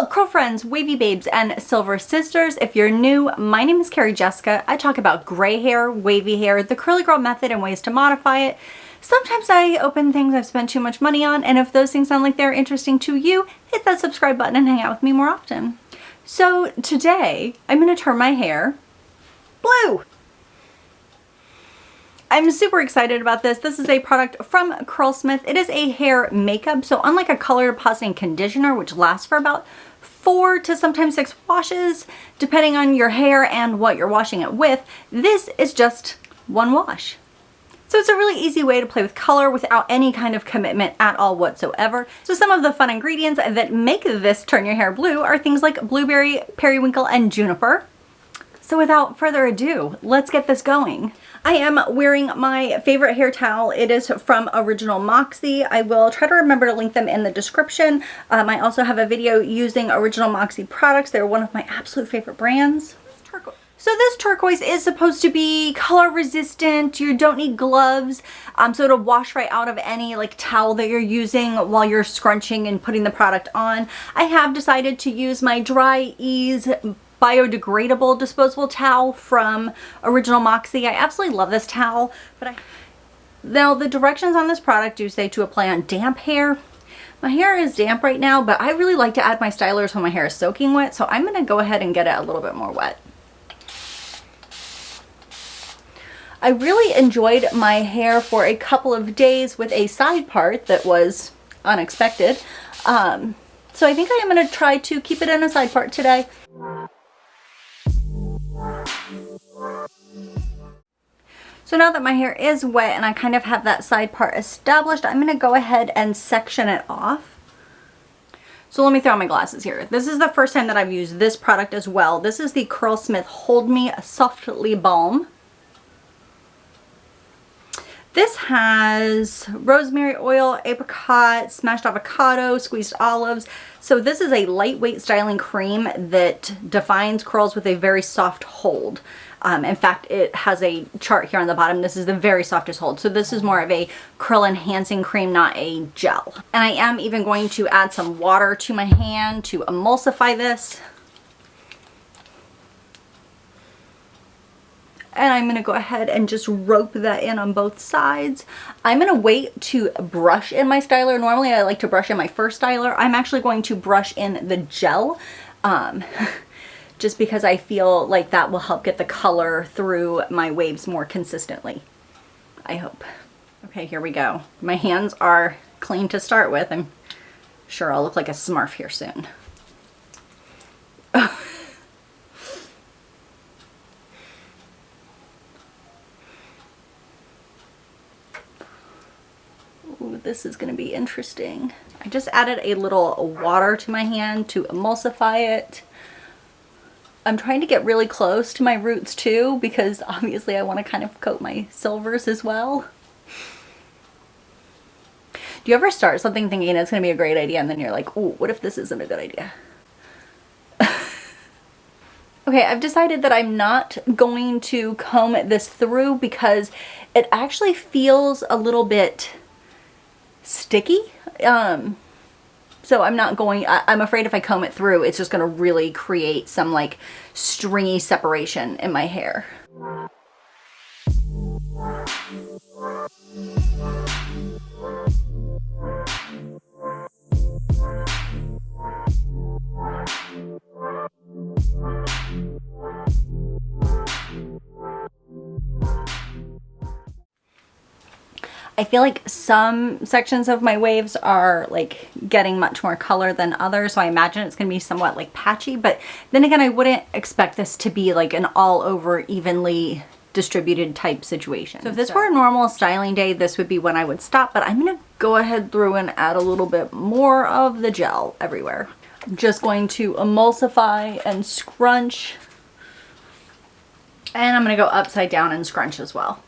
Hello curl friends, wavy babes, and silver sisters. If you're new, my name is Carrie-Jessica. I talk about gray hair, wavy hair, the curly girl method, and ways to modify it. Sometimes I open things I've spent too much money on, and if those things sound like they're interesting to you, hit that subscribe button and hang out with me more often. So today, I'm going to turn my hair blue. I'm super excited about this. This is a product from Curlsmith. It is a hair makeup, so unlike a color depositing conditioner, which lasts for about 4 to sometimes 6 washes, depending on your hair and what you're washing it with, this is just one wash. So it's a really easy way to play with color without any kind of commitment at all whatsoever. So some of the fun ingredients that make this turn your hair blue are things like blueberry, periwinkle, and juniper. So without further ado, let's get this going. I am wearing my favorite hair towel. It is from Original Moxie. I will try to remember to link them in the description. I also have a video using Original Moxie products. They're one of my absolute favorite brands. So this turquoise is supposed to be color resistant. You don't need gloves, so it'll wash right out of any like towel that you're using while you're scrunching and putting the product on. I have decided to use my Dry Ease biodegradable disposable towel from Original Moxie. I absolutely love this towel, but now the directions on this product do say to apply on damp hair. My hair is damp right now, but I really like to add my stylers when my hair is soaking wet, so I'm gonna go ahead and get it a little bit more wet. I really enjoyed my hair for a couple of days with a side part that was unexpected. So I think I am gonna try to keep it in a side part today. So now that my hair is wet and I kind of have that side part established, I'm going to go ahead and section it off. So let me throw on my glasses here. This is the first time that I've used this product as well. This is the Curlsmith Hold Me Softly Balm. This has rosemary oil, apricot, smashed avocado, squeezed olives. So this is a lightweight styling cream that defines curls with a very soft hold. In fact, it has a chart here on the bottom. This is the very softest hold. So this is more of a curl enhancing cream, not a gel. And I am even going to add some water to my hand to emulsify this. And I'm going to go ahead and just rope that in on both sides. I'm going to wait to brush in my styler. Normally I like to brush in my first styler. I'm actually going to brush in the gel. Just because I feel like that will help get the color through my waves more consistently. I hope. Okay, here we go. My hands are clean to start with. I'm sure I'll look like a Smurf here soon. Ooh, this is gonna be interesting. I just added a little water to my hand to emulsify it. I'm trying to get really close to my roots too, because obviously I want to kind of coat my silvers as well. Do you ever start something thinking it's going to be a great idea and then you're like, ooh, what if this isn't a good idea? Okay, I've decided that I'm not going to comb this through because it actually feels a little bit sticky. So I'm not going, I'm afraid if I comb it through, it's just going to really create some like stringy separation in my hair. I feel like some sections of my waves are like getting much more color than others, so I imagine it's going to be somewhat like patchy, but then again I wouldn't expect this to be like an all over evenly distributed type situation. So if this were a normal styling day, this would be when I would stop, but I'm going to go ahead through and add a little bit more of the gel everywhere. I'm just going to emulsify and scrunch, and I'm going to go upside down and scrunch as well.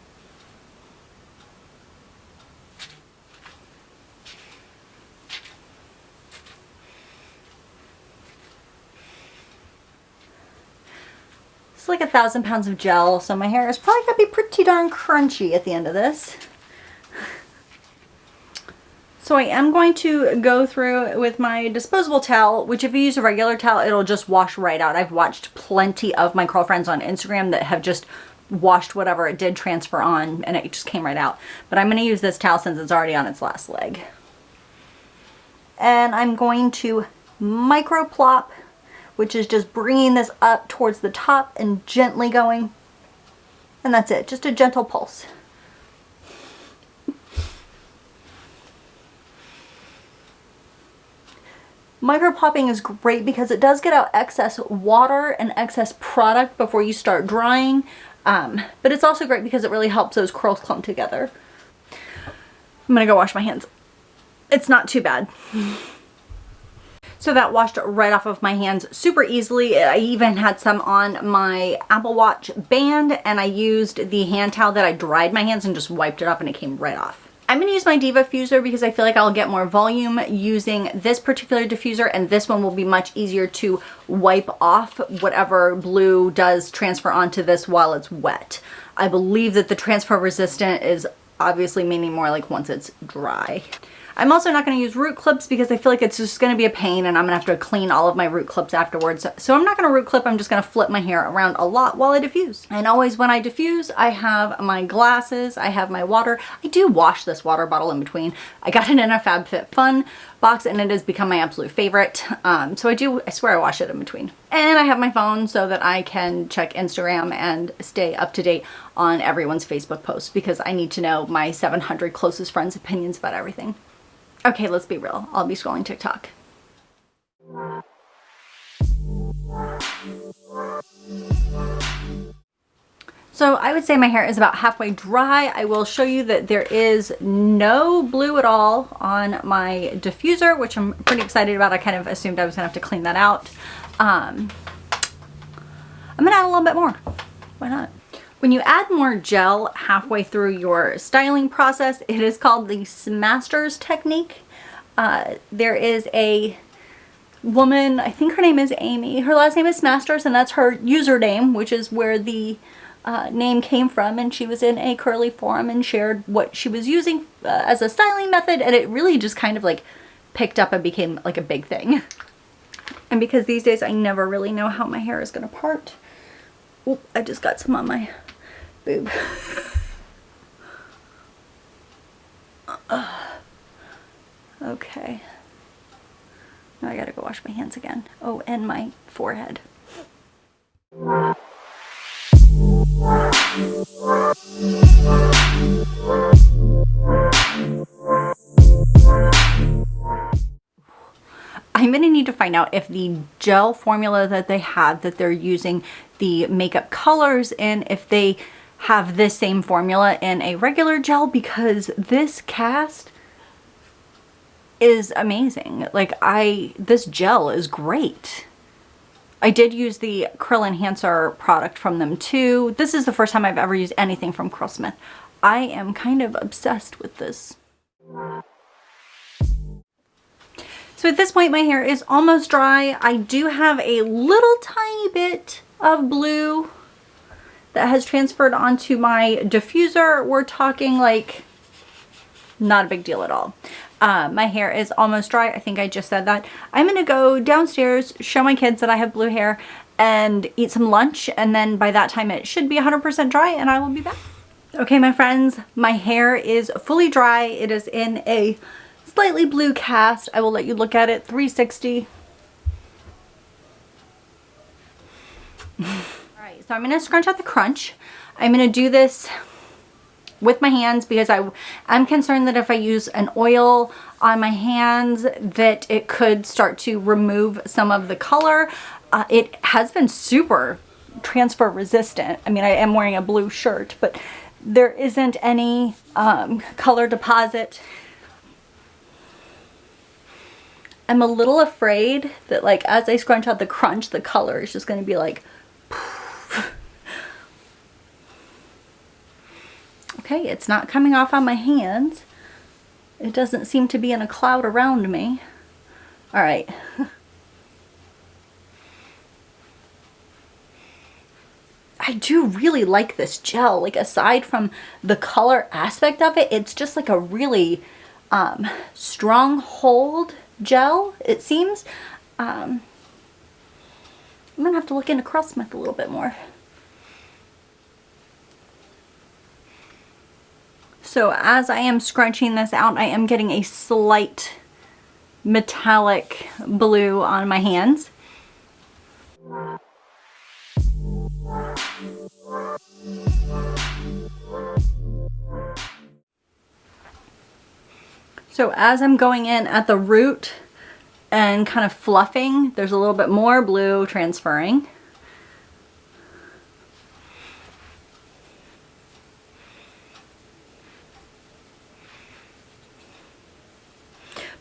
It's like 1,000 pounds of gel, so my hair is probably gonna be pretty darn crunchy at the end of this. So So I am going to go through with my disposable towel, which if you use a regular towel, it'll just wash right out. I've watched plenty of my curl friends on Instagram that have just washed whatever it did transfer on and it just came right out. But I'm going to use this towel since it's already on its last leg. And I'm going to micro plop, which is just bringing this up towards the top and gently going. And that's it, just a gentle pulse. Microplopping is great because it does get out excess water and excess product before you start drying, but it's also great because it really helps those curls clump together. I'm gonna go wash my hands. It's not too bad. So that washed right off of my hands super easily. I even had some on my Apple Watch band, and I used the hand towel that I dried my hands and just wiped it off and it came right off. I'm going to use my Diffuser because I feel like I'll get more volume using this particular diffuser, and this one will be much easier to wipe off whatever blue does transfer onto this while it's wet. I believe that the transfer resistant is obviously meaning more like once it's dry. I'm also not going to use root clips because I feel like it's just going to be a pain and I'm going to have to clean all of my root clips afterwards. So I'm not going to root clip, I'm just going to flip my hair around a lot while I diffuse. And always when I diffuse, I have my glasses, I have my water. I do wash this water bottle in between. I got it in a FabFitFun box and it has become my absolute favorite. So I swear I wash it in between. And I have my phone so that I can check Instagram and stay up to date on everyone's Facebook posts because I need to know my 700 closest friends' opinions about everything. Okay, let's be real. I'll be scrolling TikTok. So I would say my hair is about halfway dry. I will show you that there is no blue at all on my diffuser, which I'm pretty excited about. I kind of assumed I was gonna have to clean that out. I'm gonna add a little bit more. Why not? When you add more gel halfway through your styling process, it is called the Smasters technique. There is a woman, I think her name is Amy. Her last name is Smasters, and that's her username, which is where the name came from. And she was in a curly forum and shared what she was using as a styling method, and it really just kind of like picked up and became like a big thing. And because these days I never really know how my hair is gonna part. Oop, I just got some on my boob. Okay. Now I gotta go wash my hands again. Oh, and my forehead. I'm gonna need to find out if the gel formula that they have that they're using the makeup colors in, if they have this same formula in a regular gel, because this cast is amazing. Like this gel is great. I did use the Curl Enhancer product from them too. This is the first time I've ever used anything from Curlsmith. I am kind of obsessed with this. So at this point my hair is almost dry. I do have a little tiny bit of blue that has transferred onto my diffuser. We're talking like not a big deal at all. My hair is almost dry. I think I just said that. I'm gonna go downstairs, show my kids that I have blue hair, and eat some lunch, and then by that time it should be 100% dry and I will be back. Okay, my friends, my hair is fully dry. It is in a slightly blue cast. I will let you look at it 360. Alright, so I'm gonna scrunch out the crunch. I'm gonna do this with my hands because I'm concerned that if I use an oil on my hands that it could start to remove some of the color. It has been super transfer resistant. I mean, I am wearing a blue shirt, but there isn't any color deposit. I'm a little afraid that like as I scrunch out the crunch, the color is just going to be like okay, it's not coming off on my hands. It doesn't seem to be in a cloud around me. All right. I do really like this gel. Like aside from the color aspect of it, it's just like a really Stronghold gel, it seems. I'm gonna have to look into Curlsmith a little bit more. So as I am scrunching this out, I am getting a slight metallic blue on my hands. So as I'm going in at the root and kind of fluffing, there's a little bit more blue transferring.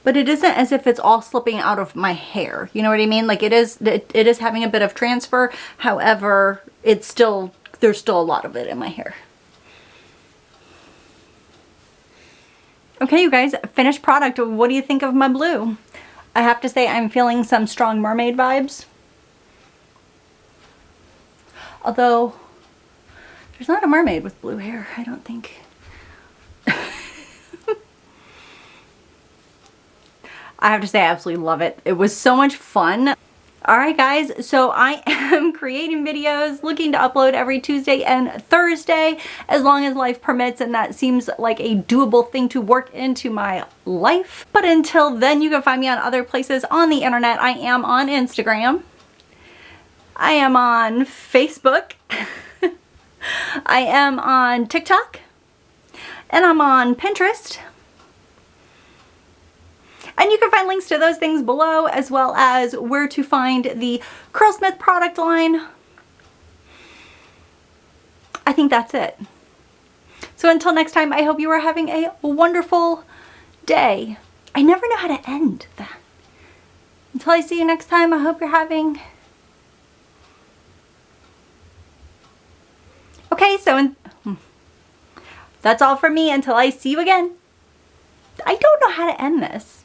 But it isn't as if it's all slipping out of my hair. You know what I mean? Like it is having a bit of transfer. However, there's still a lot of it in my hair. Okay, you guys, finished product. What do you think of my blue? I have to say I'm feeling some strong mermaid vibes. Although, there's not a mermaid with blue hair, I don't think. I have to say I absolutely love it. It was so much fun. Alright guys, so I am creating videos, looking to upload every Tuesday and Thursday as long as life permits, and that seems like a doable thing to work into my life. But until then, you can find me on other places on the internet. I am on Instagram. I am on Facebook. I am on TikTok. And I'm on Pinterest. And you can find links to those things below, as well as where to find the Curlsmith product line. I think that's it. So until next time, I hope you are having a wonderful day. I never know how to end that. Until I see you next time, I hope you're having... Okay, so that's all from me until I see you again. I don't know how to end this.